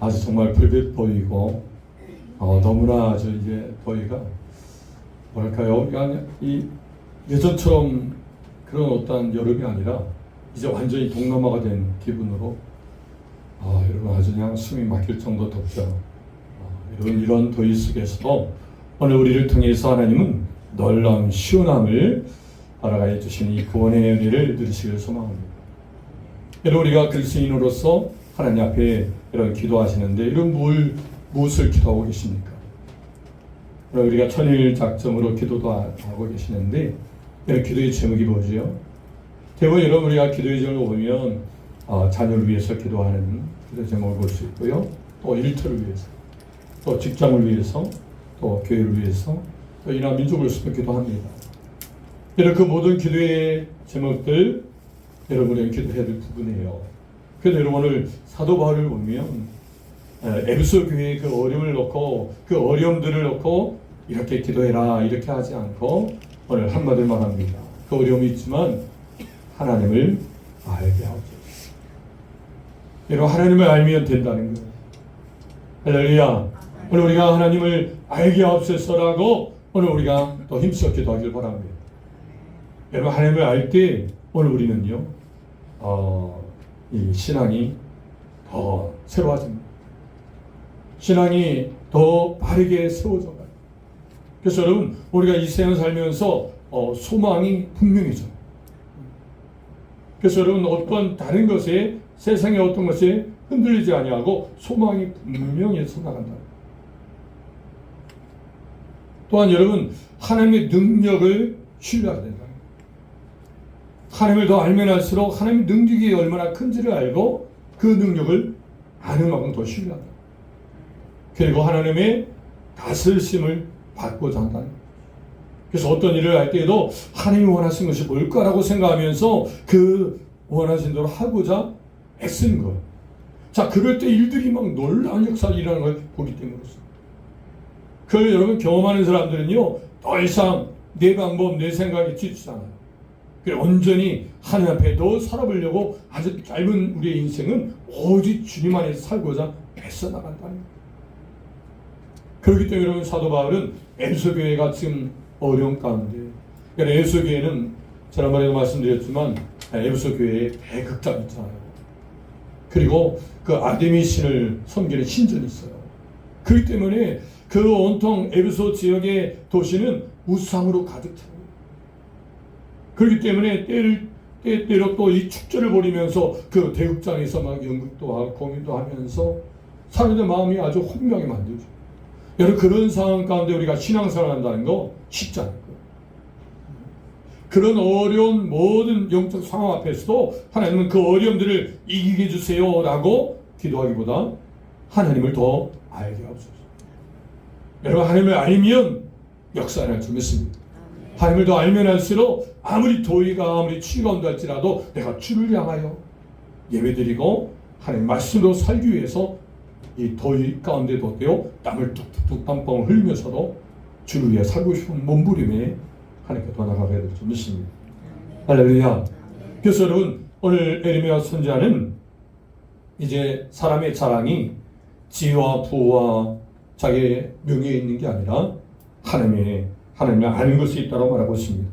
아주 정말 불빛 보이고 너무나 아주 이제 더위가 뭐랄까요? 그냥 이 예전처럼 그런 어떤 여름이 아니라 이제 완전히 동남아가 된 기분으로 여러분 아주 그냥 숨이 막힐 정도 덥죠. 여러분 이런 더위 속에서도 오늘 우리를 통해서 하나님은 놀라운 시원함을 알아가해 주시는 이 구원의 은혜를 누리시길 소망합니다. 여러분 우리가 그리스도인으로서 하나님 앞에 여러분 기도하시는데 여러분 무엇을 기도하고 계십니까? 우리가 천일 작정으로 기도도 하고 계시는데 여러분 기도의 제목이 뭐죠? 대부분 여러분 우리가 기도의 제목을 보면 자녀를 위해서 기도하는 기도 제목을 볼 수 있고요. 또 일터를 위해서, 또 직장을 위해서, 또 교회를 위해서, 또 이 나라 민족을 위해서 기도합니다. 여러분 그 모든 기도의 제목들 여러분이 기도해야 될 부분이에요. 그래서 여러분 오늘 사도 바울을 보면 에베소 교회의 그 어려움을 놓고 그 어려움들을 놓고 이렇게 기도해라 이렇게 하지 않고 오늘 한마디로 말합니다. 그 어려움이 있지만 하나님을 알게 하옵소서. 여러분 하나님을 알면 된다는 거예요. 할렐루야. 오늘 우리가 하나님을 알게 하옵소서라고 오늘 우리가 더 힘써 기도하길 바랍니다. 여러분 하나님을 알 때 오늘 우리는요 이 신앙이 더 새로워집니다. 신앙이 더 바르게 세워져 가요. 그래서 여러분 우리가 이 세상 살면서 소망이 분명해져요. 그래서 여러분 어떤 다른 것에 세상의 어떤 것에 흔들리지 아니하고 소망이 분명해서 나간다. 또한 여러분 하나님의 능력을 신뢰해야 된다. 하나님을 더 알면 할수록 하나님의 능력이 얼마나 큰지를 알고 그 능력을 아는 만큼 더 신뢰한다. 그리고 하나님의 다스리심을 받고자 한다. 그래서 어떤 일을 할 때에도 하나님이 원하시는 것이 뭘까라고 생각하면서 그 원하신 대로 하고자 애쓰는 거예요. 자, 그럴 때 일들이 막 놀라운 역사를 일어나는 걸 보기 때문이죠. 그걸 여러분 경험하는 사람들은요 더 이상 내 방법, 내 생각이 지치지 않아요. 온전히 하나님 앞에 더 살아보려고 아주 짧은 우리의 인생은 오직 주님 안에서 살고자 애써 나간다는 거예요. 그렇기 때문에 여러분 사도 바울은 에베소 교회가 지금 어려운 가운데, 에베소 교회는 지난번에도 말씀드렸지만 에베소 교회에 대극장 있잖아요. 그리고 그 아데미 신을 섬기는 신전이 있어요. 그렇기 때문에 그 온통 에베소 지역의 도시는 우상으로 가득 차요. 그렇기 때문에 때때로 또 이 축제를 벌이면서 그 대극장에서 막 연극도 하고 공연도 하면서 사람들의 마음이 아주 혼명하게 만들죠. 여러분 그런 상황 가운데 우리가 신앙생활 한다는 거 쉽지 않을 거예요. 그런 어려운 모든 영적 상황 앞에서도 하나님은 그 어려움들을 이기게 해주세요 라고 기도하기보다 하나님을 더 알게 하옵소서. 여러분 하나님을 알면 역사할 줄 믿습니다. 하나님을 더 알면 할수록 아무리 더위가 아무리 추위가 온다 할지라도 내가 주를 향하여 예배드리고 하나님 말씀으로 살기 위해서 이 더위 가운데도 되어 땀을 뚝뚝뚝 땀방울 흘리면서도 주를 위해 살고 싶은 몸부림에 하나님께 더 나가게 될 줄 믿습니다. 할렐루야. 그래서 여러분 오늘 에레미야 선지자는 이제 사람의 자랑이 지혜와 부와 자기의 명예에 있는 게 아니라 하나님을 아는 것이 있다고 말하고 있습니다.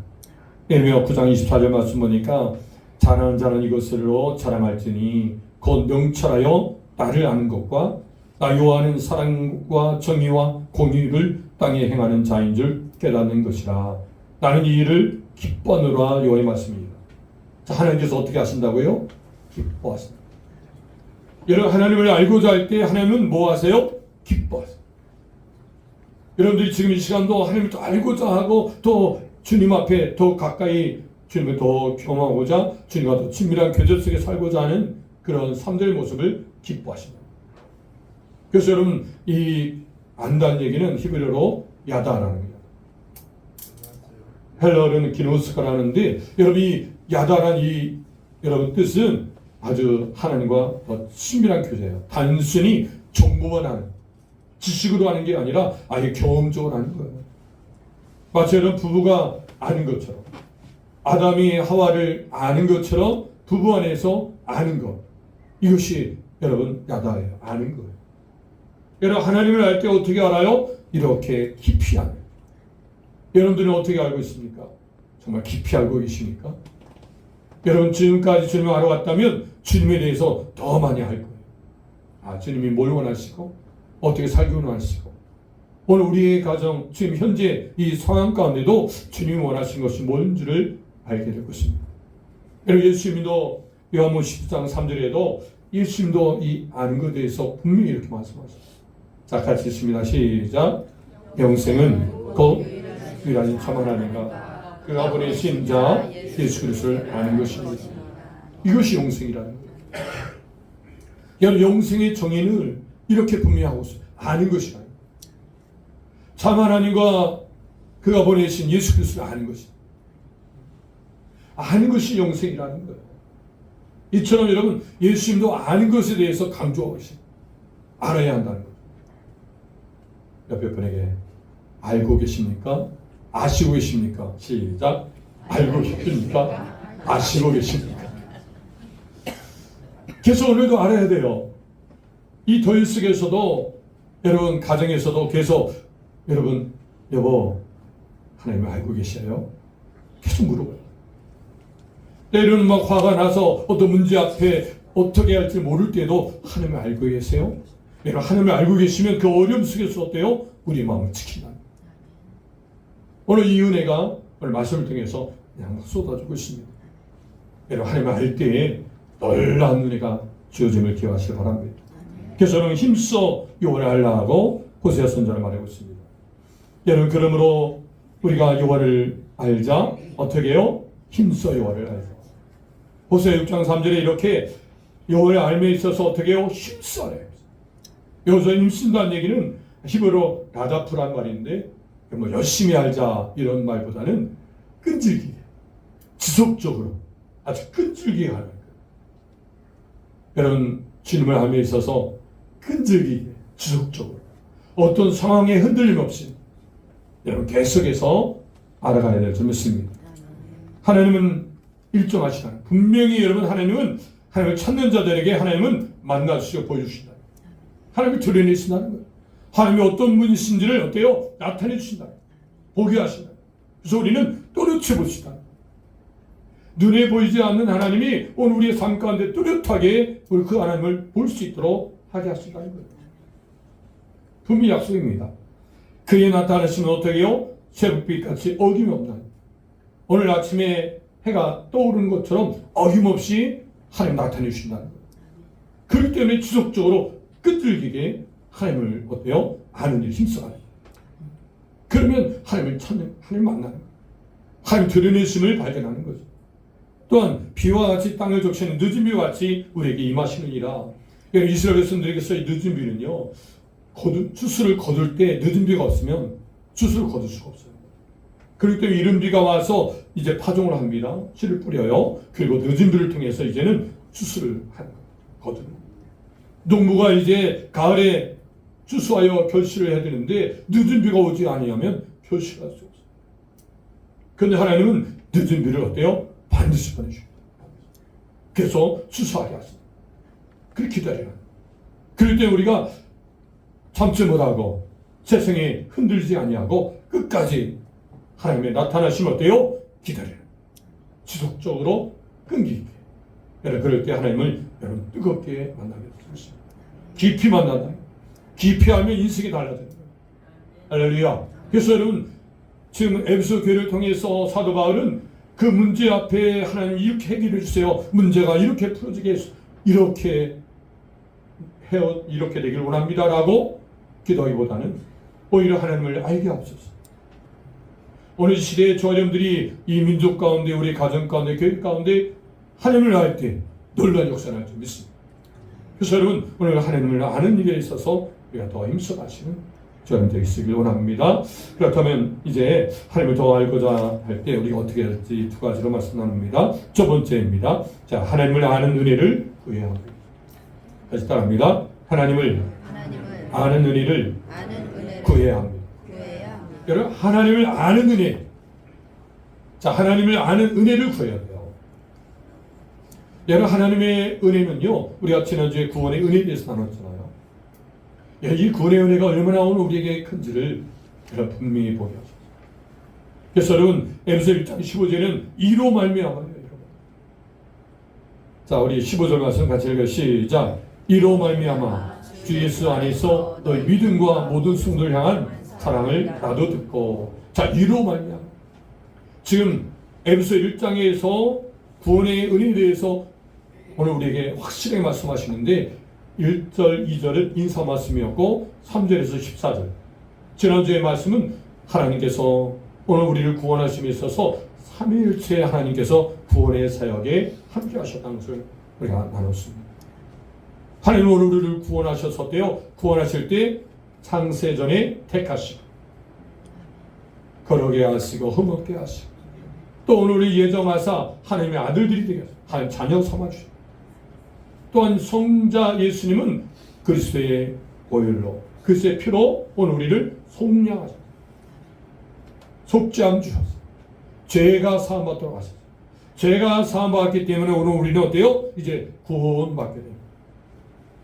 에레미야 9장 24절 말씀 보니까 자랑하는 자는 이것으로 자랑할지니 곧 명철하여 나를 아는 것과 나 여호와는 사랑과 정의와 공의를 땅에 행하는 자인 줄 깨닫는 것이라. 나는 이 일을 기뻐하노라. 여호와의 말씀입니다. 자, 하나님께서 어떻게 하신다고요? 기뻐하신다. 여러분 하나님을 알고자 할 때 하나님은 뭐 하세요? 기뻐하세요. 여러분들이 지금 이 시간도 하나님을 더 알고자 하고 또 주님 앞에 더 가까이 주님을 더 경험하고자 주님과 더 친밀한 교제 속에 살고자 하는 그런 삶들의 모습을 기뻐하십니다. 그래서 여러분 이 안다는 얘기는 히브리어로 야다라는 거예요. 헬라어로는 기노스카라는데 여러분 이 야다란 이 여러분 뜻은 아주 하나님과 더 친밀한 교제예요. 단순히 정보만 하는 지식으로 하는 게 아니라 아예 경험적으로 하는 거예요. 마치 여러분 부부가 아는 것처럼 아담이 하와를 아는 것처럼 부부 안에서 아는 것, 이것이 여러분 야다예요. 아는 거예요. 여러분 하나님을 알 때 어떻게 알아요? 이렇게 깊이 알아요. 여러분들은 어떻게 알고 있습니까? 정말 깊이 알고 계십니까? 여러분 지금까지 주님을 알아왔다면 주님에 대해서 더 많이 알 거예요. 아, 주님이 뭘 원하시고 어떻게 살기 원하시고 오늘 우리의 가정 지금 현재 이 상황 가운데도 주님이 원하신 것이 뭔지를 알게 될 것입니다. 여러분 예수님도 요한복음 10장 3절에도 예수님도 이 아는 것에 대해서 분명히 이렇게 말씀하셨습니다. 자, 같이 읽습니다. 시작. 영생은 곧 유일하신 참 하나님과 그가 보내신 자 예수 그리스도를 아는 것입니다. 이것이 영생이라는 거예요. 여러분 영생의 정의를 이렇게 분명히 하고 있어요. 아는 것이라. 참 하나님과 그가 보내신 예수 그리스도를 아는 것입니다. 아는 것이 영생이라는 거예요. 이처럼 여러분 예수님도 아는 것에 대해서 강조하고 있습니다. 알아야 한다는 거예요. 옆에 분에게 알고 계십니까? 아시고 계십니까? 시작. 알고 계십니까? 아시고 계십니까? 그래서 오늘도 알아야 돼요. 이 토요일 속에서도 여러분 가정에서도 계속 여러분 여보 하나님을 알고 계셔요? 계속 물어봐요. 때로는 막 화가 나서 어떤 문제 앞에 어떻게 할지 모를 때도 하나님을 알고 계세요? 여러분 하나님을 알고 계시면 그 어려움 속에서 어때요? 우리 마음을 지킨다. 오늘 이 은혜가 오늘 말씀을 통해서 그냥 쏟아지고 있습니다. 여러분 하나님을 알 때에 놀라운 은혜가 주어짐을 기억하시기 바랍니다. 그래서 저는 힘써 요한을 알라고 호세아 선지자는 말하고 있습니다. 여러분 그러므로 우리가 요한을 알자 어떻게 해요? 힘써 요한을 알자. 호세아 6장 3절에 이렇게 요한을 알매 있어서 어떻게 해요? 힘써 알아요. 여기서 힘쓴다는 얘기는 히브리어 라다프란 말인데 뭐 열심히 알자 이런 말보다는 끈질기게 지속적으로 아주 끈질기게 하는 거예요. 여러분 주님을 알매 있어서 끈질기게 지속적으로 어떤 상황에 흔들림 없이 여러분 계속해서 알아가야 될 줄 믿습니다. 하나님은 일정하시다. 분명히 여러분 하나님은 하나님을 찾는 자들에게 하나님은 만나주시고 보여주신다. 하나님이 드러내신다는 거예요. 하나님이 어떤 분이신지를 어때요? 나타내 주신다. 보게 하신다. 그래서 우리는 또렷이 봅시다. 눈에 보이지 않는 하나님이 오늘 우리의 삶 가운데 뚜렷하게 우리 그 하나님을 볼 수 있도록 하게 하신다는 거예요. 분명히 약속입니다. 그에 나타나시면 어떻게 해요? 새벽빛같이 어김없는 오늘 아침에 해가 떠오르는 것처럼 어김없이 하나님 나타내 주신다는 거예요. 그렇기 때문에 지속적으로 끈질기게 하나님을 어때요? 아는 일에 힘써가는 거예요. 그러면 하나님을 찾는, 하나님을 만나는 거예요. 하나님 드러내심을 발견하는 거죠. 또한 비와 같이 땅을 적시는 늦은 비와 같이 우리에게 임하시느니라. 이스라엘 백성들에게서 이 늦은 비는요, 추수를 거둘 때 늦은 비가 없으면 추수를 거둘 수가 없어요. 그렇기 때문에 이른 비가 와서 이제 파종을 합니다. 씨를 뿌려요. 그리고 늦은 비를 통해서 이제는 추수를 하는 거거든요. 농부가 이제 가을에 추수하여 결실을 해야 되는데 늦은 비가 오지 아니하면 결실할 수 없어요. 그런데 하나님은 늦은 비를 어때요? 반드시 보내줍니다. 그래서 추수하게 하십니다. 그렇게 기다려요. 그럴 때 우리가 참지 못하고 세상에 흔들리지 아니하고 끝까지 하나님의 나타나심을 어때요? 기다려요. 지속적으로 끈기 있게. 여러분 그럴 때 하나님을 여러분 뜨겁게 만나게 되십니다. 깊이 만난다. 깊이 하면 인생이 달라져요. 할렐루야. 그래서 여러분 지금 에베소 교회를 통해서 사도 바울은 그 문제 앞에 하나님 이렇게 해결해 주세요. 문제가 이렇게 풀어지게 이렇게 이렇게 되길 원합니다라고 기도하기보다는 오히려 하나님을 알게 하옵소서. 오늘 시대의 조아령들이 이 민족 가운데 우리 가정 가운데 교회 가운데 하나님을 알 때 놀라운 역사를 할 줄 믿습니다. 그래서 여러분 오늘 하나님을 아는 일에 있어서 우리가 더 힘써 가시는 저는 되시길 원합니다. 그렇다면 이제 하나님을 더 알고자 할 때 우리가 어떻게 할지 두 가지로 말씀 나눕니다. 첫 번째입니다. 자, 하나님을 아는 은혜를 구해야 합니다. 다시 따라합니다. 하나님을 아는 은혜를 구해야 합니다. 여러분 하나님을 아는 은혜. 자, 하나님을 아는 은혜를 구해야 돼요. 여러분 하나님의 은혜는요, 우리가 지난주에 구원의 은혜에 대해서 나눴잖아요. 이 구원의 은혜가 얼마나 오늘 우리에게 큰지를 분명히 보게 하소서. 그래서 여러분 에베소 1장 15절은 이로 말미암아요. 자, 우리 15절 말씀 같이 읽어 시작. 이로 말미암아 주 예수 안에서 너희 믿음과 모든 성도를 향한 사랑을 나도 듣고. 자, 이로 말미암아. 지금 에베소 1장에서 구원의 은혜에 대해서 오늘 우리에게 확실하게 말씀하시는데 1절, 2절은 인사 말씀이었고 3절에서 14절. 지난주의 말씀은 하나님께서 오늘 우리를 구원하심에 있어서 삼위일체 하나님께서 구원의 사역에 함께 하셨다는 것을 우리가 나눴습니다. 하나님은 오늘 우리를 구원하셨었대요. 구원하실 때 창세전에 택하시고 거룩게 하시고 흠없게 하시고 또 오늘 우리 예정하사 하나님의 아들들이 되게 하나님 자녀 삼아주시고 또한 성자 예수님은 그리스도의 보혈로 그리스도의 피로 오늘 우리를 속량하셨습니다. 속죄함 주셨습니다. 죄가 사함받도록 하셨습니다. 죄가 사함받았기 때문에 오늘 우리는 어때요? 이제 구원받게 됩니다.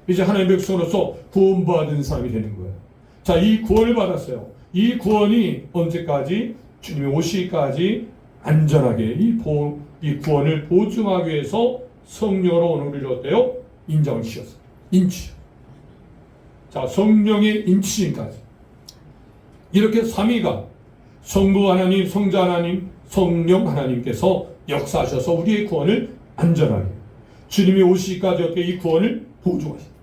이제 하나님의 백성으로서 구원받은 사람이 되는 거예요. 자, 이 구원을 받았어요. 이 구원이 언제까지? 주님이 오시기까지 안전하게 이 구원을 보증하기 위해서 성령으로 오늘 우리를 어때요? 인정을 주셨어요. 인치. 자, 성령의 인치심까지. 이렇게 삼위가 성부 하나님, 성자 하나님, 성령 하나님께서 역사하셔서 우리의 구원을 안전하게 주님이 오시기까지 어떻게 이 구원을 보증하십니다.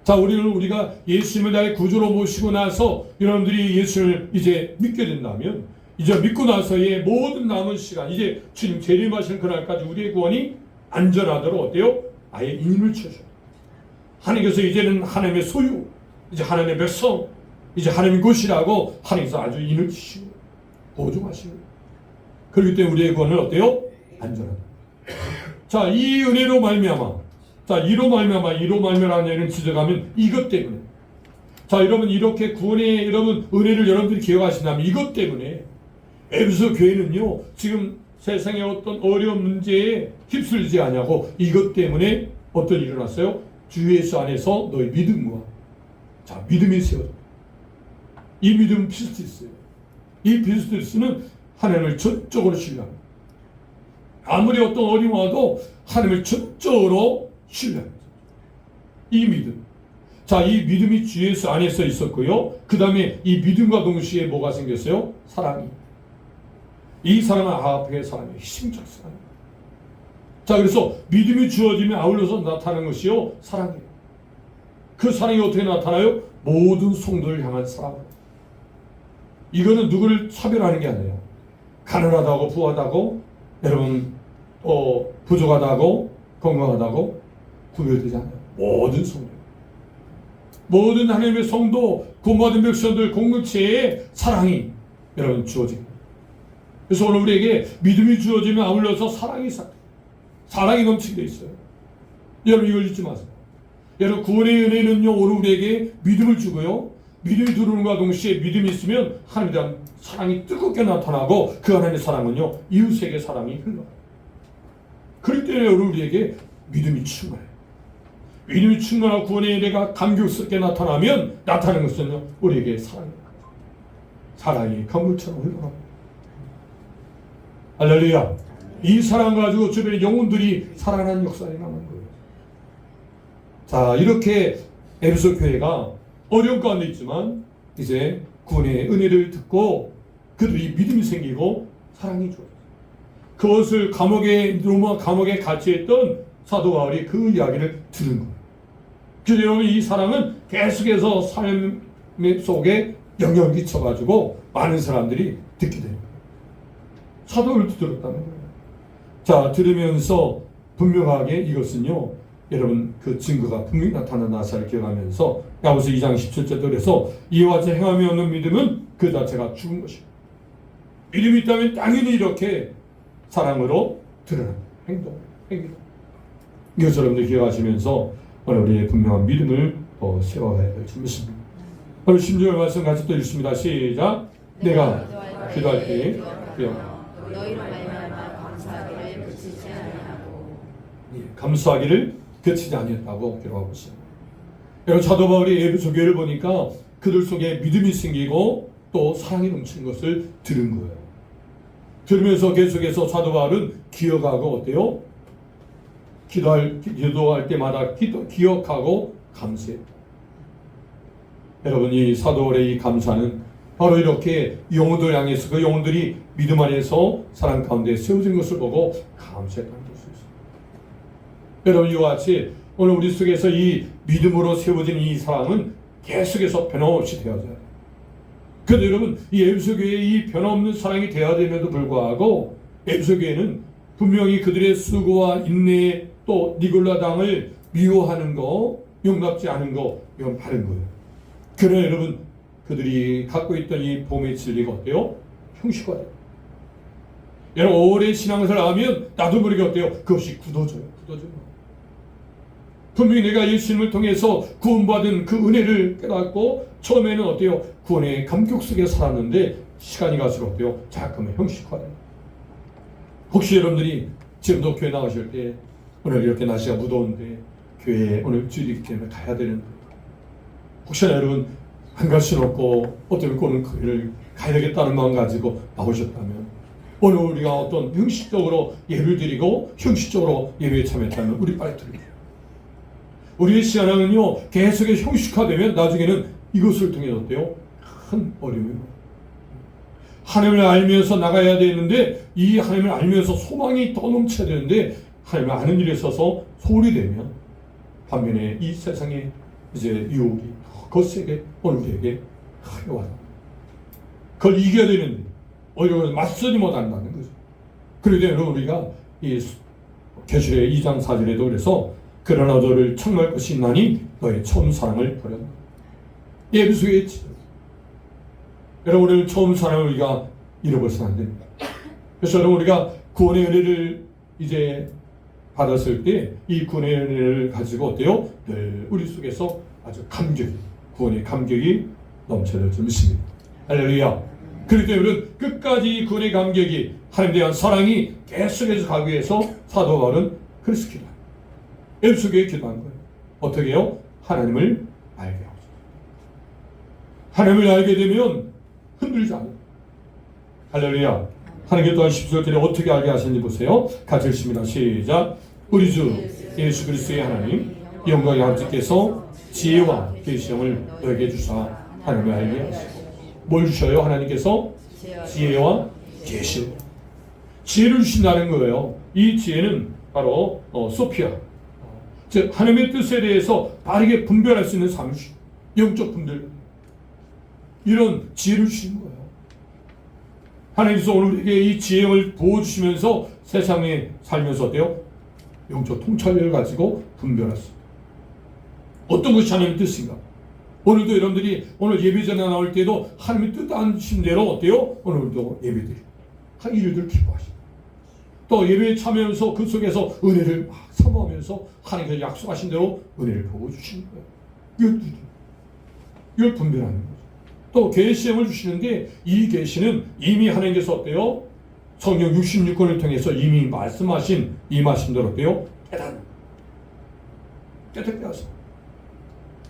자, 우리가 예수님을 나의 구주로 모시고 나서 여러분들이 예수를 이제 믿게 된다면 이제 믿고 나서의 모든 남은 시간 이제 주님 재림하시는 그날까지 우리의 구원이 안전하도록 어때요? 아예 인을 쳐줘요. 하나님께서 이제는 하나님의 소유, 이제 하나님의 백성, 이제 하나님의 것이라고 하나님께서 아주 인을 치시고 보증하시고 그렇기 때문에 우리의 구원은 어때요? 안전합니다. 자, 이 은혜로 말미암아. 자, 이로 말미암아라는 얘기를 지적하면 이것 때문에. 자, 여러분 이렇게 구원의 여러분 은혜를 여러분들이 기억하신다면 이것 때문에 에베소 교회는요 지금 세상의 어떤 어려운 문제에 휩쓸리지 않냐고 이것 때문에 어떤 일이 일어났어요? 주 예수 안에서 너희 믿음과 자 믿음이 세워져. 이 믿음은 피스티스예요. 이 피스티스는 하나님을 전적으로 신뢰합니다. 아무리 어떤 어려움이 와도 하나님을 전적으로 신뢰합니다. 이 믿음. 자, 이 믿음이 주 예수 안에서 있었고요. 그 다음에 이 믿음과 동시에 뭐가 생겼어요? 사랑이. 이 사랑은 아합의 사랑이에요. 희생적 사랑. 자, 그래서 믿음이 주어지면 아울러서 나타나는 것이요. 사랑이에요. 그 사랑이 어떻게 나타나요? 모든 성도를 향한 사랑으로. 이거는 누구를 차별하는 게 아니에요. 가난하다고 부하다고 여러분 부족하다고 건강하다고 구별되지 않아요. 모든 성도, 모든 하나님의 성도, 구원받은 백성들 공동체에 사랑이 여러분 주어집니다. 그래서 오늘 우리에게 믿음이 주어지면 아울러서 사랑이 넘치게 돼 있어요. 여러분 이걸 잊지 마세요. 여러분 구원의 은혜는요 오늘 우리에게 믿음을 주고요. 믿음이 들어오는 것과 동시에 믿음이 있으면 하나님에 대한 사랑이 뜨겁게 나타나고 그 하나님의 사랑은요 이웃에게 사랑이 흘러요. 그렇기 때문에 오늘 우리에게 믿음이 충만해요. 믿음이 충만하고 구원의 은혜가 감격스럽게 나타나면 나타나는 것은요 우리에게 사랑이 강물처럼 흘러갑니다. 할렐루야. 이 사랑 가지고 주변의 영혼들이 살아나는 역사에 나는 거예요. 자, 이렇게 에베소 교회가 어려운 가운데 있지만 이제 구원의 은혜를 듣고 그들이 믿음이 생기고 사랑이 좋아요. 그것을 로마 감옥에 갇혀있던 사도 바울이 그 이야기를 들은 거예요. 그래서 여러분 이 사랑은 계속해서 삶 속에 영향을 끼쳐가지고 많은 사람들이 듣게 되는 거예요. 사도 바울도 들었다는 거예요. 자, 들으면서 분명하게 이것은요 여러분 그 증거가 분명히 나타난 나사를 기억하면서 야고보서 2장 17절도 그래서 이와 같이 행함이 없는 믿음은 그 자체가 죽은 것이고 믿음이 있다면 당연히 이렇게 사랑으로 드러납니다. 행동. 이것 여러분들 기억하시면서 오늘 우리의 분명한 믿음을 세워가야 될 줄 믿습니다. 오늘 16절 말씀 같이 또 읽습니다. 시작. 내가 기도할 때 감사하기를 그치지 아니했다고 기록하고 있습니다. 여러분, 사도 바울이 에베소 교회를 보니까 그들 속에 믿음이 생기고 또 사랑이 넘치는 것을 들은 거예요. 들으면서 계속해서 사도 바울은 기억하고 어때요? 기도할 때마다 기억하고 감사해요. 여러분, 이 사도 바울의 이 감사는 바로 이렇게 영혼들 향해서 그 영혼들이 믿음 안에서 사랑 가운데 세워진 것을 보고 감사했다는 것이었어요. 여러분, 이와 같이 오늘 우리 속에서 이 믿음으로 세워진 이 사랑은 계속해서 변함없이 되어져야 돼요. 그런데 여러분, 이 에베소 교회의 이 변함없는 사랑이 되어야 됨에도 불구하고 에베소 교회는 분명히 그들의 수고와 인내에 또 니골라 당을 미워하는 거, 용납지 않은 거, 이건 바른 거예요. 그러나 여러분, 그들이 갖고 있던 이 복음의 진리가 어때요? 형식화돼요. 여러분, 오래 신앙생활을 하면 나도 모르게 어때요? 그것이 굳어져요. 분명히 내가 예수님을 통해서 구원받은 그 은혜를 깨닫고 처음에는 어때요? 구원의 감격 속에 살았는데 시간이 갈수록 어때요? 자꾸만 형식화돼요. 혹시 여러분들이 지금도 교회 나가실 때 오늘 이렇게 날씨가 무더운데 교회에 오늘 주일이기 때문에 가야 되는데 혹시나 여러분 안 갈 수는 없고 어떤 오늘 교회를 가야 되겠다는 마음 가지고 나오셨다면 오늘 우리가 어떤 형식적으로 예배를 드리고 형식적으로 예배에 참여했다면 우리 빨리 드릴게요. 우리의 신앙은요 계속해서 형식화되면 나중에는 이것을 통해 어때요? 큰 어려움이 하나님을 알면서 나가야 되는데 이 하나님을 알면서 소망이 더 넘쳐야 되는데 하나님을 아는 일에 있어서 소홀히 되면 반면에 이 세상에 이제 유혹이 더 거세게 오늘 우리에게 크게 와요. 그걸 이겨야 되는데 오히려 맞서지 못한다는 거죠. 그러기 때문에 우리가 이 계시록 2장 4절에도 그래서 그러나 너를 청할 것이 있나니 너의 처음 사랑을 버렸다. 에베소의 여러분, 오늘 처음 사랑을 우리가 잃어버려서는 안 됩니다. 그래서 여러분, 우리가 구원의 은혜를 이제 받았을 때 이 구원의 은혜를 가지고 어때요? 늘 우리 속에서 아주 구원의 감격이 넘쳐날 줄 믿습니다. 할렐루야. 그렇기 때문에 우리는 끝까지 구원의 감격이 하나님에 대한 사랑이 계속해서 가기 위해서 사도 바울은 그래서 기도합니다. 에베소 교회에 기도한 거예요. 어떻게 해요? 하나님을 알게 하고 하나님을 알게 되면 흔들리지 않아요. 할렐루야. 하나님께 또한 10절에 어떻게 알게 하셨는지 보세요. 같이 읽습니다. 시작. 우리 주 예수 그리스도의 하나님 영광의 아버지께서 지혜와 계시형을 너에게 주사 하나님을 알게 하시고 뭘 주셔요? 하나님께서 지혜와 계시 지혜를 주신다는 거예요. 이 지혜는 바로 소피아, 즉 하나님의 뜻에 대해서 바르게 분별할 수 있는 상식, 영적 분별, 이런 지혜를 주시는 거예요. 하나님께서 오늘 우리에게 이 지혜를 부어주시면서 세상에 살면서 어때요? 영적 통찰력을 가지고 분별할 수 있어요. 어떤 것이 하나님의 뜻인가? 오늘도 여러분들이 오늘 예배전에 나올 때도 하나님의 뜻하신 대로 어때요? 오늘도 예배드리고 한 일들 기뻐하시고 또 예배에 참여하면서 그 속에서 은혜를 막 사모하면서 하나님께서 약속하신 대로 은혜를 부어주시는 거예요. 이걸 분별하는 거죠. 또 계시형을 주시는데 이 계시는 이미 하나님께서 어때요? 성경 66권을 통해서 이미 말씀하신 이 말씀대로 어때요? 깨닫게 하세요.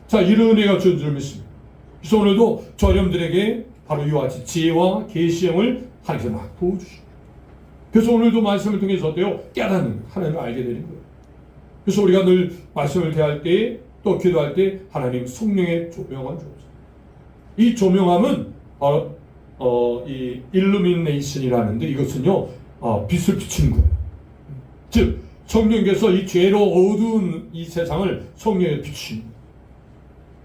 자, 이런 은혜가 주는 줄 믿습니다. 그래서 오늘도 저 여러분들에게 바로 이와 같이 지혜와 계시형을 하나님께서 막 부어주시고 그래서 오늘도 말씀을 통해서 어때요? 깨닫는 하나님을 알게 되는 거예요. 그래서 우리가 늘 말씀을 대할 때 또 기도할 때 하나님 성령의 조명을 주옵소서. 이 조명함은 바로 이 일루미네이션이라는데 이것은요 빛을 비추는 거예요. 즉 성령께서 이 죄로 어두운 이 세상을 성령에 비추십니다.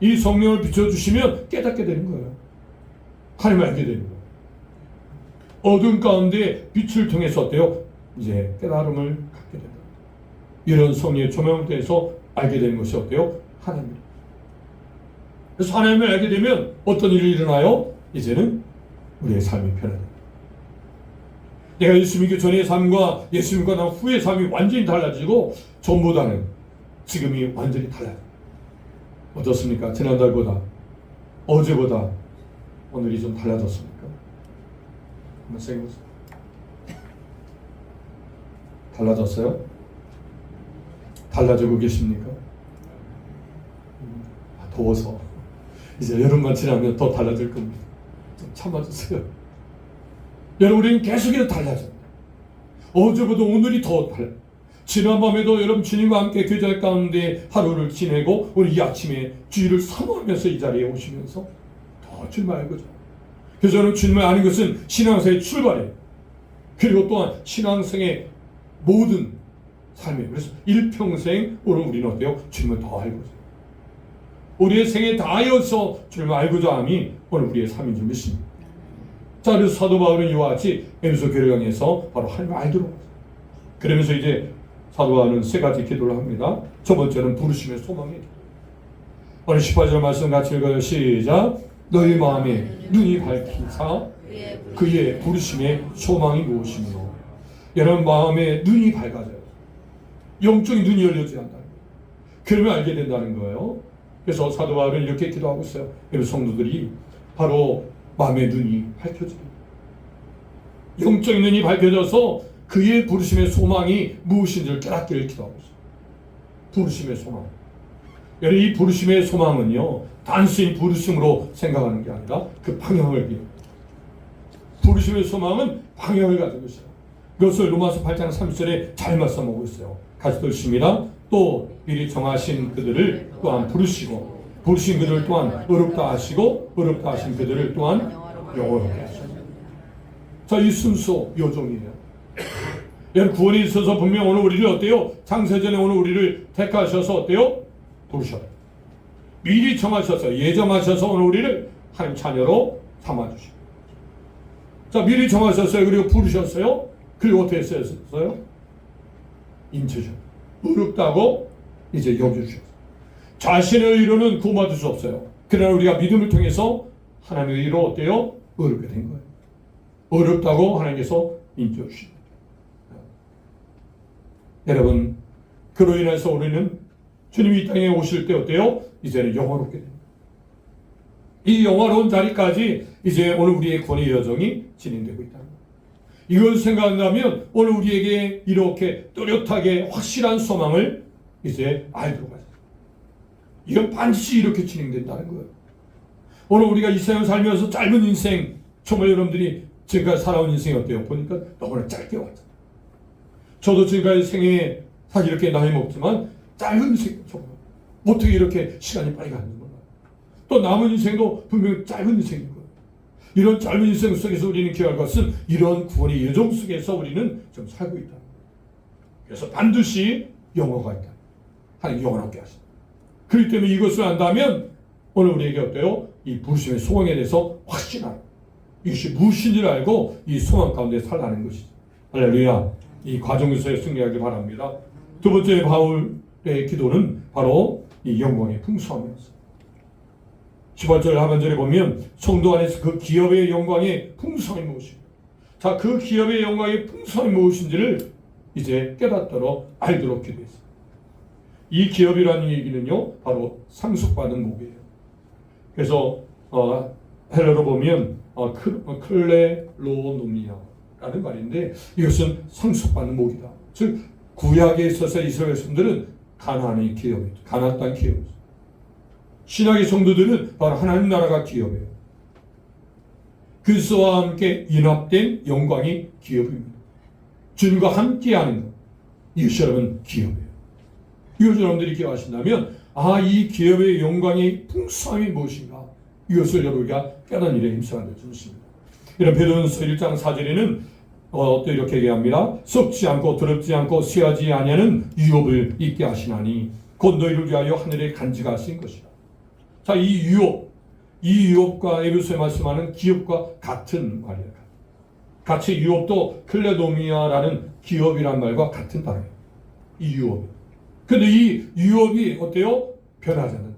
이 성령을 비춰주시면 깨닫게 되는 거예요. 하나님을 알게 되는 거예요. 어두운 가운데 빛을 통해서 어때요? 이제 깨달음을 갖게 된다. 이런 성령의 조명을 통해서 알게 되는 것이 어때요? 하나님. 그래서 하나님을 알게 되면 어떤 일이 일어나요? 이제는 우리의 삶이 변화됩니다. 내가 예수 믿기 전의 삶과 예수 믿고 난 후의 삶이 완전히 달라지고 전보다는 지금이 완전히 달라요. 어떻습니까? 지난달보다 어제보다 오늘이 좀 달라졌습니까? 한번 생각해보세요. 달라졌어요? 달라지고 계십니까? 더워서 이제 여름만 지나면 더 달라질 겁니다. 좀 참아주세요. 여러분, 우리는 계속해서 달라져요. 어제보다 오늘이 더 달라요. 지난밤에도 여러분 주님과 함께 교제 가운데 하루를 지내고 오늘 이 아침에 주의를 사모하면서 이 자리에 오시면서 더 주님을 알고자. 그래서 저는 주님을 아는 것은 신앙생의 출발이에요. 그리고 또한 신앙생의 모든 삶이에요. 그래서 일평생 오늘 우리는 어때요? 주님을 더 알고자. 우리의 생에 다하여서 주님을 알고자 함이 오늘 우리의 삶인 줄 믿습니다. 자, 그래서 사도 바울은 이와 같이 에베소 교회를 향해서 바로 하나님을 알도록 하죠. 그러면서 이제 사도 바울은 세 가지 기도를 합니다. 첫 번째는 부르심의 소망의 기도. 오늘 18절 말씀 같이 읽어요. 시작. 너희 마음에 눈이 밝히사 그의 부르심의 소망이 무엇이며. 여러분 마음에 눈이 밝아져요. 영적인 눈이 열려져야 한다는 거예요. 그러면 알게 된다는 거예요. 그래서 사도 바울은 이렇게 기도하고 있어요. 여러분 성도들이 바로 마음의 눈이 밝혀지고 영적인 눈이 밝혀져서 그의 부르심의 소망이 무엇인지를 깨닫기를 기도하고 있어요. 부르심의 소망. 여러분 이 부르심의 소망은요 단순히 부르심으로 생각하는 게 아니라 그 방향을 비워. 부르심의 소망은 방향을 가지고 있어요. 그것을 로마서 8장 30절에 잘 말씀하고 있어요. 같이 읽습니다. 또 미리 정하신 그들을 또한 부르시고 부르신 그들을 또한 어렵다 하시고 어렵다 하신 그들을 또한 영원하게 하시고. 자, 이 순서 요정이에요. 여러분 구원이 있어서 분명 오늘 우리를 어때요? 창세전에 오늘 우리를 택하셔서 어때요? 부르셔요. 미리 정하셔서 예정하셔서 오늘 우리를 하나님 자녀로 삼아주시고. 자, 미리 정하셨어요. 그리고 부르셨어요. 그리고 어떻게 했어요? 인쳐줘. 어렵다고 이제 여겨주셨어요. 자신의 의로는 구원받을 수 없어요. 그러나 우리가 믿음을 통해서 하나님의 의로 어때요? 어렵게 된 거예요. 어렵다고 하나님께서 인쳐주십니다. 여러분, 그로 인해서 우리는 주님이 이 땅에 오실 때 어때요? 이제는 영화롭게 됩니다. 이 영화로운 자리까지 이제 오늘 우리의 구원의 여정이 진행되고 있다는 거예요. 이걸 생각한다면 오늘 우리에게 이렇게 또렷하게 확실한 소망을 이제 알도록 하죠. 이건 반드시 이렇게 진행된다는 거예요. 오늘 우리가 이 세상 살면서 짧은 인생, 정말 여러분들이 지금까지 살아온 인생이 어때요? 보니까 너무나 짧게 왔잖아요. 저도 지금까지 생에 사실 이렇게 나이 먹지만 짧은 인생, 정말 어떻게 이렇게 시간이 빨리 가는지 몰라요. 또 남은 인생도 분명히 짧은 인생인 거예요. 이런 짧은 인생 속에서 우리는 기억할 것은 이런 구원의 여정 속에서 우리는 좀 살고 있다. 그래서 반드시 영화가 있다. 하나님 영원하게 하신다. 그렇기 때문에 이것을 안다면 오늘 우리에게 어때요? 이 부르심의 소망에 대해서 확신하고 이것이 무엇인지를 알고 이 소망 가운데 살라는 것이죠. 할렐루야. 이 과정에서의 승리하길 바랍니다. 두 번째 바울의 기도는 바로 이 영광의 풍성함이었어요. 18절 하반절에 보면 성도 안에서 그 기업의 영광의 풍성이 무엇인가. 자, 그 기업의 영광의 풍성이 무엇인지를 이제 깨닫도록 알도록 기도했어요. 이 기업이라는 얘기는요 바로 상속받은 복이에요. 그래서 헬러로 보면 클레로노미아라는 말인데 이것은 상속받는 복이다. 즉 구약에 있어서 이스라엘 백성들은 가나안의 기업이죠. 가나안 땅 기업이죠. 신약의 성도들은 바로 하나님 나라가 기업이에요. 그리스도와 함께 연합된 영광이 기업입니다. 주님과 함께하는 것, 이것이 여러분 기업이에요. 이것을 여러분들이 기억하신다면 이 기업의 영광의 풍성함이 무엇인가 이것을 여러분과 깨닫는 일에 힘써야 될 줄 믿습니다. 이런 베드로전서 1장 4절에는 또 이렇게 얘기합니다. 썩지 않고 더럽지 않고 쇠하지 아니하는 유업을 있게 하시나니 곧 너희를 위하여 하늘에 간직하신 것이라. 자, 이 유업과 에베소에 말씀하는 기업과 같은 말이에요. 같이 유업도 클레도미아라는 기업이란 말과 같은 단어예요. 이 유업. 근데 이 유업이 어때요? 변하지 않는다.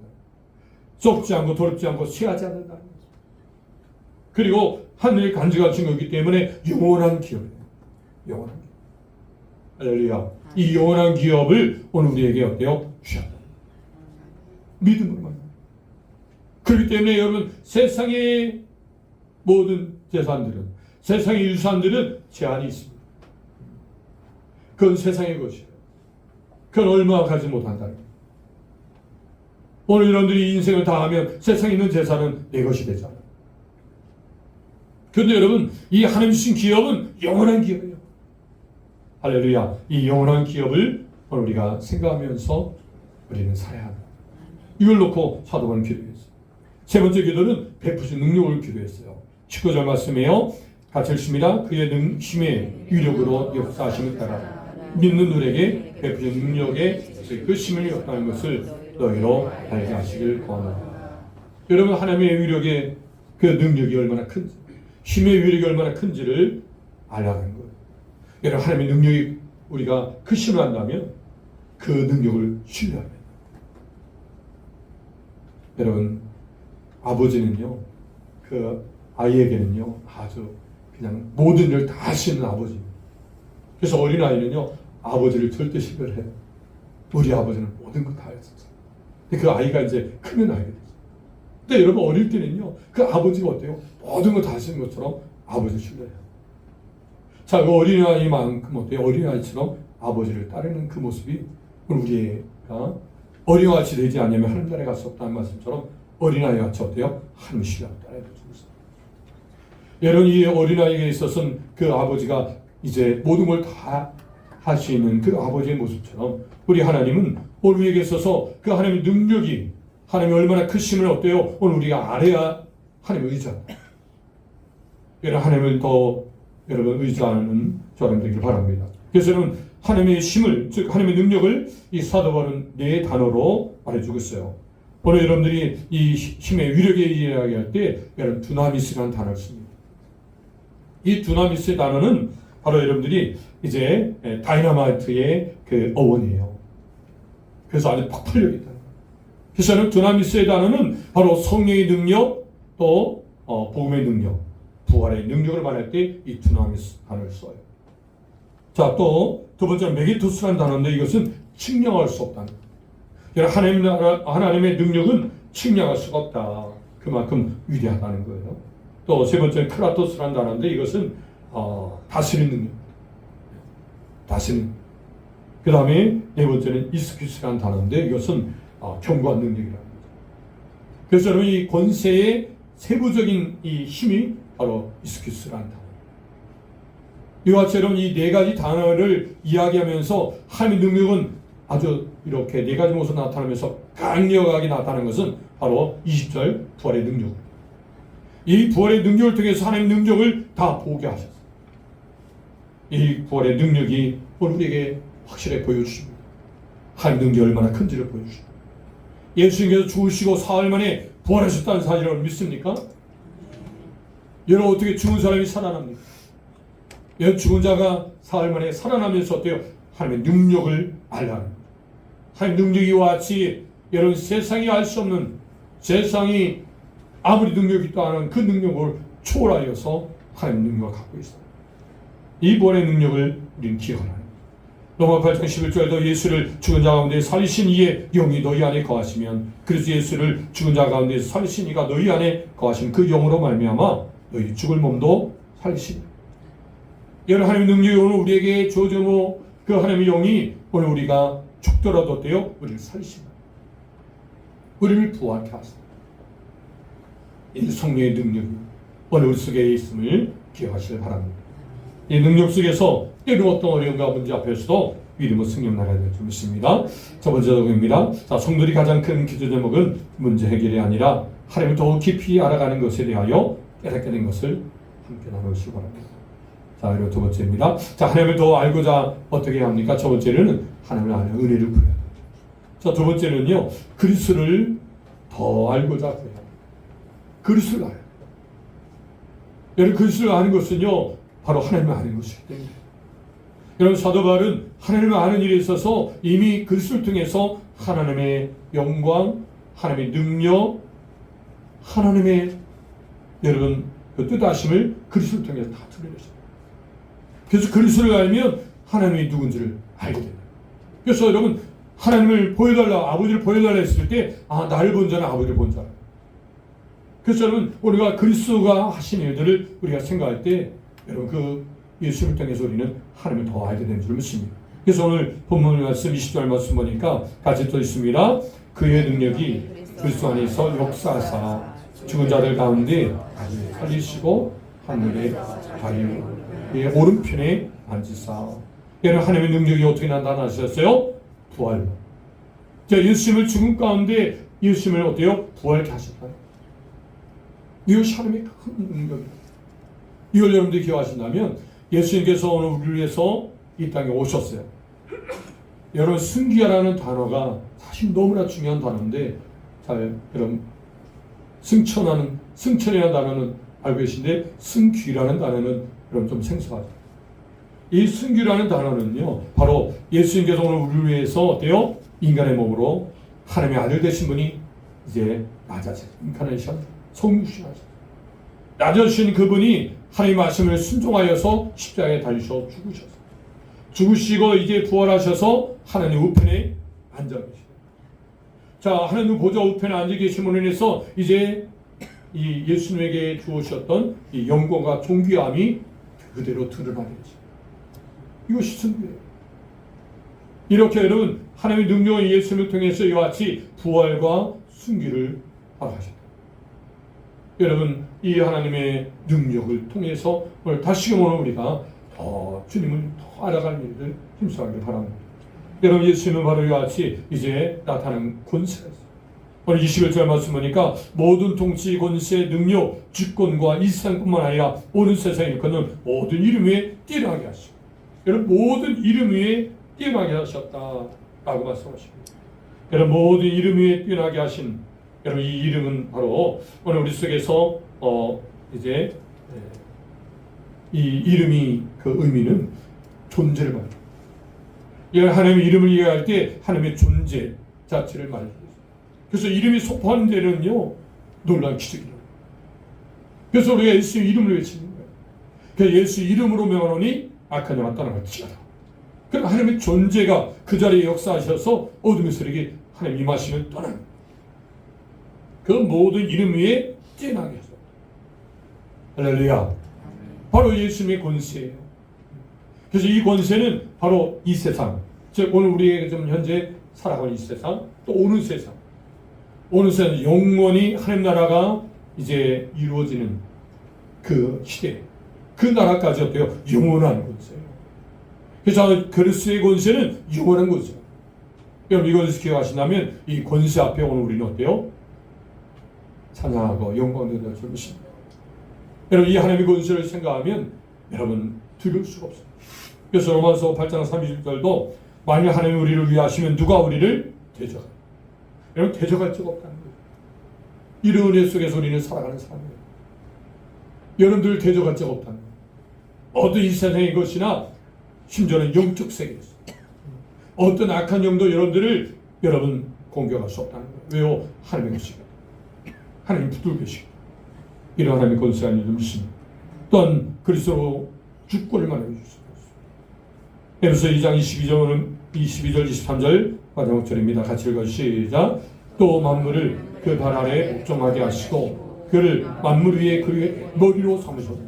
썩지 않고 더럽지 않고 쇠하지 않는다. 그리고 하늘에 간직하신 거기 때문에 영원한 기업이에요. 영원한 기업. 할렐루야. 이 영원한 기업을 오늘 우리에게 어때요? 주셨다. 믿음으로 만나. 그렇기 때문에 여러분 세상의 모든 재산들은 세상의 유산들은 제한이 있습니다. 그건 세상의 것이에요. 그건 얼마 가지 못한다는 거예요. 오늘 여러분들이 인생을 다하면 세상에 있는 재산은 내 것이 되잖아요. 그런데 여러분, 이 하나님 주신 기업은 영원한 기업이에요. 할렐루야. 이 영원한 기업을 오늘 우리가 생각하면서 우리는 살아야 합니다. 이걸 놓고 사도바울은 기도했어요. 세 번째 기도는 베푸신 능력을 기도했어요. 19절 말씀이에요. 같이 읽습니다. 그의 힘의 위력으로 역사하심을 따라 믿는 누에게 베푸신 능력의 그 힘을 역사하는 것을 너희로 알게 하시길 구하노라. 여러분, 하나님의 위력의 그 능력이 얼마나 큰지, 힘의 위력이 얼마나 큰지를 알아가는 거예요. 여러분, 하나님의 능력이 우리가 크심을 한다면 그 능력을 신뢰합니다. 여러분, 아버지는요, 그 아이에게는요, 아주 그냥 모든 일을 다 하시는 아버지입니다. 그래서 어린아이는요, 아버지를 절대 신뢰를 해요. 우리 아버지는 모든 거 다 했었어요. 근데 그 아이가 이제 크면 알게 되죠. 근데 여러분, 어릴 때는요, 그 아버지가 어때요? 모든 거 다 하시는 것처럼 아버지를 신뢰해요. 자, 그 어린아이만큼 어때요? 어린아이처럼 아버지를 따르는 그 모습이 우리가 어린아이같이 되지 않으면 하나님 나라에 갈 수 없다는 말씀처럼 어린아이같이 어때요? 하나님 신뢰하고 따라야 되죠. 여러분, 이 어린아이에게 있어서는 그 아버지가 이제 모든 걸 다 할 수 있는 그 아버지의 모습처럼 우리 하나님은 오늘 우리에게 있어서 그 하나님의 능력이 하나님이 얼마나 크심을 어때요? 오늘 우리가 알아야 하나님을 의지한다. 여러분, 하나님을 더 여러분 의지하는 저는 되길 바랍니다. 그래서 여러분, 하나님의 힘을, 즉 하나님의 능력을 이 사도 바울은 네 단어로 말해주고 있어요. 오늘 여러분들이 이 힘의 위력에 이야기할 때 여러분 두나미스라는 단어를 씁니다. 이 두나미스의 단어는 바로 여러분들이 이제 다이너마이트의 그 어원이에요. 그래서 아주 폭발력이 있다. 그래서 저는 두나미스의 단어는 바로 성령의 능력, 또 복음의 능력, 부활의 능력을 말할 때 이 두나미스 단어를 써요. 자, 또 두 번째는 메기토스라는 단어인데 이것은 측량할 수 없다는 거예요. 하나님의 능력은 측량할 수가 없다. 그만큼 위대하다는 거예요. 또 세 번째는 크라토스라는 단어인데 이것은 다스리는 능력. 다스리는. 그 다음에 네 번째는 이스큐스라는 단어인데 이것은 경고한 능력이라는 거죠. 그래서 여러분, 이 권세의 세부적인 이 힘이 바로 이스큐스라는 단어. 이와 같이 여러분, 이 네 가지 단어를 이야기하면서 하나님의 능력은 아주 이렇게 네 가지 모습으로 나타나면서 강력하게 나타나는 것은 바로 20절 부활의 능력. 이 부활의 능력을 통해서 하나님의 능력을 다 보게 하셨어요. 이 부활의 능력이 우리에게 확실하게 보여주십니다. 하나님의 능력이 얼마나 큰지를 보여주십니다. 예수님께서 죽으시고 사흘 만에 부활하셨다는 사실을 믿습니까? 여러분, 어떻게 죽은 사람이 살아납니까? 여러분, 죽은 자가 사흘 만에 살아나면서 어때요? 하나님의 능력을 알라는 거예요. 하나님의 능력이와 같이 여러분, 세상이 알 수 없는, 세상이 아무리 능력이 있다 하는 그 능력을 초월하여서 하나님의 능력을 갖고 있어요. 이 부활의 능력을 우리는 기억하라. 로마 8장 11절에도 예수를 죽은 자 가운데 살리신 이의 영이 너희 안에 거하시면, 그래서 예수를 죽은 자 가운데 살리신 이가 너희 안에 거하신 그 영으로 말미암아 너희 죽을 몸도 살리시니. 여러분, 하나님의 능력이 오늘 우리에게 주어지고 그 하나님의 영이 오늘 우리가 죽더라도 어때요? 우리를 살리십니다. 우리를 부활케 하십니다. 이 성령의 능력이 오늘 우리 속에 있음을 기억하시길 바랍니다. 이 능력 속에서 때로 어떤 어려움과 문제 앞에서도 믿음의 승리를 나가야 될 줄 믿습니다. 첫 번째 적용입니다. 자, 성도들이 가장 큰 기도 제목은 문제 해결이 아니라 하나님을 더 깊이 알아가는 것에 대하여 깨닫게 된 것을 함께 나누시기 바랍니다. 자, 그리고 두 번째입니다. 자, 하나님을 더 알고자 어떻게 해야 합니까? 첫 번째는 하나님을 아는 은혜를 구해야 합니다. 자, 두 번째는요, 그리스도를 더 알고자 구해야 합니다. 그리스도를 알아요. 여러분, 그리스도를 아는 것은요, 바로 하나님을 아는 것이기 때문에. 여러분, 사도 바울은 하나님을 아는 일에 있어서 이미 그리스도를 통해서 하나님의 영광, 하나님의 능력, 하나님의 여러분 그 뜻하심을 그리스도를 통해서 다 드러내셨어요. 그래서 그리스도를 알면 하나님이 누군지를 알게 됩니다. 그래서 여러분, 하나님을 보여달라, 아버지를 보여달라 했을 때, 나를 본 자는 아버지를 본 자라. 그래서 여러분, 우리가 그리스도가 하신 일들을 우리가 생각할 때, 여러분, 그 예수를 통해서 우리는 하나님을 더 알게 되는 줄 믿습니다. 그래서 오늘 본문 말씀 20절 말씀 보니까 같이 또 있습니다. 그의 능력이 그리스도 안에서 역사하사 죽은 자들 가운데 살리시고 하늘의 다리의 오른편에 앉으사. 여러분, 하나님의 능력이 어떻게 나타나셨어요? 부활로. 자, 예수님을 죽음 가운데 예수님을 어때요? 부활케 하셨다. 이것이 하나님의 큰 능력입니다. 이걸 여러분들이 기억하신다면 예수님께서 오늘 우리를 위해서 이 땅에 오셨어요. 여러분, 승귀하라는 단어가 사실 너무나 중요한 단어인데, 잘 여러분, 승천이라는 단어는 알고 계신데 승귀라는 단어는 여러분 좀 생소하죠. 이 승귀라는 단어는요, 바로 예수님께서 오늘 우리를 위해서 어때요? 인간의 몸으로 하나님의 아들 되신 분이 이제 낮아지신 인카네이션 성육신하셨어요. 낮아지신 그분이 하나님 말씀을 순종하여서 십자가에 달리셔 죽으셨어요. 죽으시고 이제 부활하셔서 하나님 우편에 앉아 계시고, 자, 하나님 보좌 우편에 앉아 계심으로 인해서 이제 이 예수님에게 주오셨던 이 영광과 존귀함이 그대로 드러나게 되죠. 이것이 승리예요. 이렇게 여러분, 하나님의 능력의 예수님을 통해서 이와 같이 부활과 승리를 알아가셨다. 여러분, 이 하나님의 능력을 통해서 오늘 다시금 오늘 우리가 주님을 더 알아갈 일을 힘써하길 바랍니다. 여러분, 예수님은 바로 이와 같이 이제 나타나는 권세가 있어요. 오늘 21절 말씀 보니까 모든 통치, 권세, 능력, 주권과 이 세상뿐만 아니라 온 세상에 일컫는 모든 이름 위에 뛰어나게 하시고, 여러분, 모든 이름 위에 뛰어나게 하셨다라고 말씀하십니다. 여러분, 모든 이름 위에 뛰어나게 하신 여러분, 이 이름은 바로 오늘 우리 속에서 이제 이 이름이 그 의미는 존재를 말합니다. 하나님의 이름을 이해할 때 하나님의 존재 자체를 말합니다. 그래서 이름이 소포하는 데는요, 놀라운 기적이에요. 그래서 우리가 예수 이름을 외치는 거예요. 그래서 예수 이름으로 명하노니 악한 영은 떠나갈지어다. 그러니까 하나님의 존재가 그 자리에 역사하셔서 어둠의 세력이 하나님 임하시면 떠납니다. 그 모든 이름 위에 뛰어나게 하셨다. 할렐루야. 바로 예수님의 권세예요. 그래서 이 권세는 바로 이 세상, 즉 오늘 우리에게 좀 현재 살아가는 이 세상, 또 오는 세상, 영원히 하나님 나라가 이제 이루어지는 그 시대, 그 나라까지 어때요? 영원한 권세예요. 그래서 그리스도의 권세는 영원한 권세예요. 여러분, 이것을 기억하신다면 이 권세 앞에 오늘 우리는 어때요? 찬양하고 영광을 돌릴 것입니다. 여러분, 이 하나님의 권세를 생각하면 여러분 두려울 수가 없습니다. 그래서 로마서 8장 31절도 만일 하나님이 우리를 위하시면 누가 우리를 대적하냐. 여러분, 대적할 자가 없다는 거예요. 이런 은혜 속에서 우리는 살아가는 사람이에요. 여러분들 대적할 자가 없다는 거예요. 어떤 이 세상의 것이나 심지어는 영적 세계에서 어떤 악한 영도 여러분들을 여러분 공격할 수 없다는 거예요. 왜요? 하나님의 것이거든요. 하나님 붙들고 계시고 이런 하나님의 권세한 이름 믿습니다. 또한 그리스도로 주권을 말해 주셨습니다. 에베소 2장 22절 23절 마지막 절입니다. 같이 읽어 시작. 또 만물을 그 발 아래 복종하게 하시고 그를 만물 위에 그의 머리로 삼으셨습니다.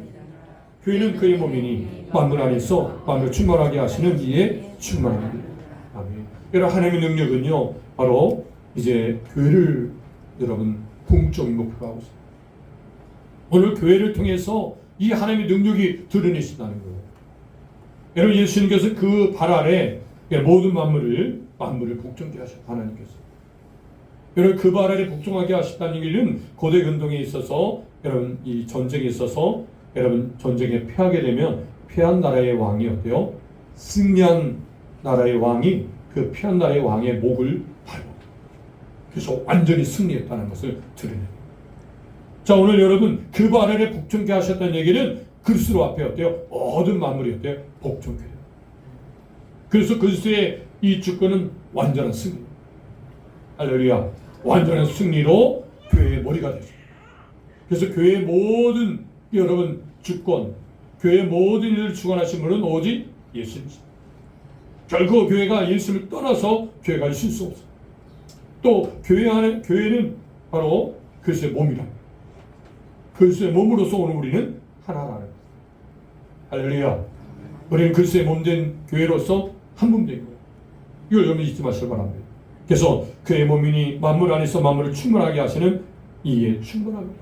교회는 그의 몸이니 만물 안에서 만물 충만하게 하시는 이에 충만합니다. 아멘. 여러분, 하나님의 능력은요 바로 이제 교회를 여러분 궁적인 목표로 하고 있습니다. 오늘 교회를 통해서 이 하나님의 능력이 드러내신다는 거예요. 여러분, 예수님께서 그 발 아래 모든 만물을 복종하게 하셨다. 하나님께서 여러분 그 발 아래 복종하게 하셨다는 일은 고대 근동에 있어서 여러분 이 전쟁에 있어서 여러분 전쟁에 패하게 되면 패한 나라의 왕이 어때요? 승리한 나라의 왕이 그 패한 나라의 왕의 목을 밟아. 그래서 완전히 승리했다는 것을 드러내요. 자, 오늘 여러분 그 발 아래 복종케 하셨다는 얘기는 그리스도 앞에 어때요? 모든 만물이 어때요? 복종케 해요. 그래서 그리스도의 이 주권은 완전한 승리. 할렐루야. 완전한 승리로 교회의 머리가 되죠. 그래서 교회의 모든 여러분 주권, 교회의 모든 일을 주관하신 분은 오직 예수님이십니다. 결국 교회가 예수님을 떠나서 교회가 있을 수 없어요. 또 교회는 바로 그리스도의 몸이랍니다. 그리스도의 몸으로서 오늘 우리는 하나라는 거예요. 할렐루야. 우리는 그리스도의 몸된 교회로서 한 몸 된 거예요. 이걸 여러분 잊지 마시기 바랍니다. 그래서 그의 몸이니 만물 안에서 만물을 충만하게 하시는 이에 충만합니다.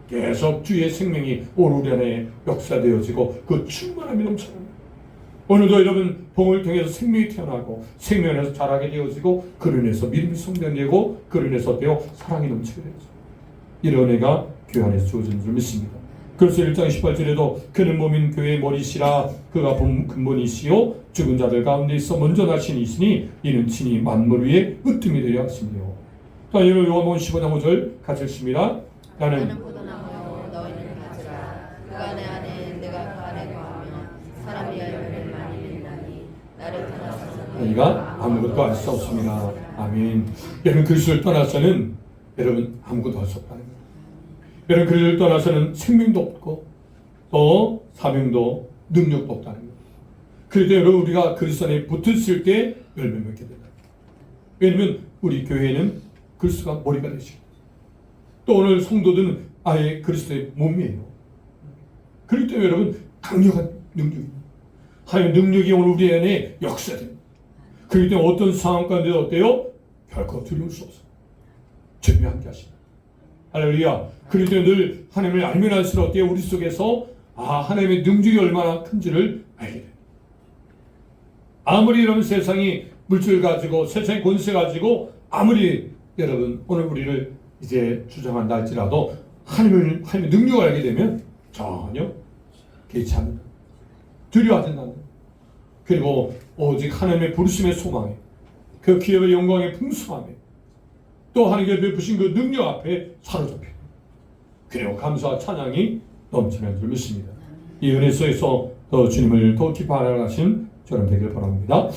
계속 주의 생명이 오늘 우리 안에 역사되어지고 그 충만함이 넘쳐납니다. 오늘도 여러분 복음을 통해서 생명이 태어나고 생명 안에서 자라게 되어지고 그로 인해서 믿음이 성장되고 그로 인해서 사랑이 넘치게 되어져. 이런 애가 교회 안에서 주어진 줄 믿습니다. 그래서 1장 18절에도 그는 몸인 교회의 머리시라 그가 근본이시요 죽은 자들 가운데 있어 먼저 나신 이시니 이는 친히 만물 위에 으뜸이 되려 하시며. 자, 여러분 요한복음 15장 5절 같이 읽습니다. 나는 포도나무요 너희는 가지라 그가 내 안에 내가 그 안에 거하면 사람이 열매를 많이 맺나니 나를 떠나서는 너희가 아무것도 할 수 없습니다. 아멘. 여러분 그리스도를 떠나서는 여러분 아무것도 할 수 없다는 거예요. 여러분 그리스도를 떠나서는 생명도 없고 또 사명도 능력도 없다는 거예요. 그래도 여러분 우리가 그리스도 안에 붙었을 때 열매 맺게 된다. 왜냐하면 우리 교회는 그리스도가 머리가 되시고 또 오늘 성도들은 아예 그리스도의 몸이에요. 그렇기 때문에 여러분 강력한 능력입니다. 하나님의 능력이 오늘 우리 안에 역사됩니다. 그렇기 때문에 어떤 상황 가운데 어때요? 결코 두려울 수 없어요. 주님이 함께 하십니다. 할렐루야. 그렇기 때문에 늘 하나님을 알면 알수록 어때요? 우리 속에서 하나님의 능력이 얼마나 큰지를 알게 됩니다. 아무리 이런 세상이 물질 가지고 세상의 권세 가지고 아무리 여러분 오늘 우리를 이제 주장한다 할지라도 하나님의 능력을 알게 되면 전혀 개의치 않는다. 두려워하지 않는다. 그리고 오직 하나님의 부르심의 소망에 그 기업의 영광의 풍성함에 또 하나님께 베푸신 그 능력 앞에 사로잡혀 그리고 감사와 찬양이 넘치는 줄 믿습니다. 이 은혜 속에서 더 주님을 더 깊이 알아가신 저는 되길 바랍니다.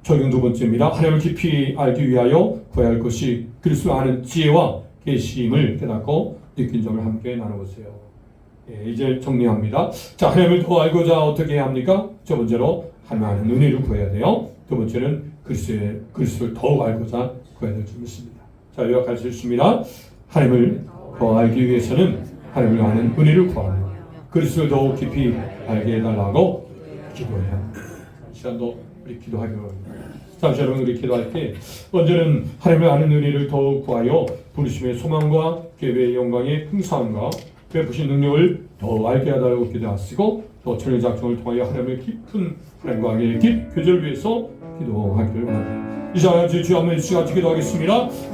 적용 두 번째입니다. 하나님을 깊이 알기 위하여 구해야 할 것이 그리스도를 아는 지혜와 계심을 깨닫고 느낀 점을 함께 나눠보세요. 이제 정리합니다. 자, 하나님을 더 알고자 어떻게 해야 합니까? 첫 번째로 하나님 아는 은혜를 구해야 돼요. 두 번째는 그리스도를 더욱 알고자 구해야 될 줄 믿습니다. 자, 요약할 수 있습니다. 하나님을 더 알기 위해서는 하나님을 아는 은혜를 구하며 그리스도를 더욱 깊이 알게 해달라고 기도해야 합니다. 이 시간도 우리 기도하기로 합니다. 잠시 여러분 우리 기도할 때 먼저는 하나님을 아는 은혜를 더욱 구하여 부르심의 소망과 계획의 영광의 풍성함과 베푸신 능력을 더 알게 하달라고 기도하시고 또 천일 작정을 통하여 하나님의 깊은 하나님과의 깊 교제를 위해서 기도하기를 원합니다. 이 시간 주여 한번 같이 기도하겠습니다.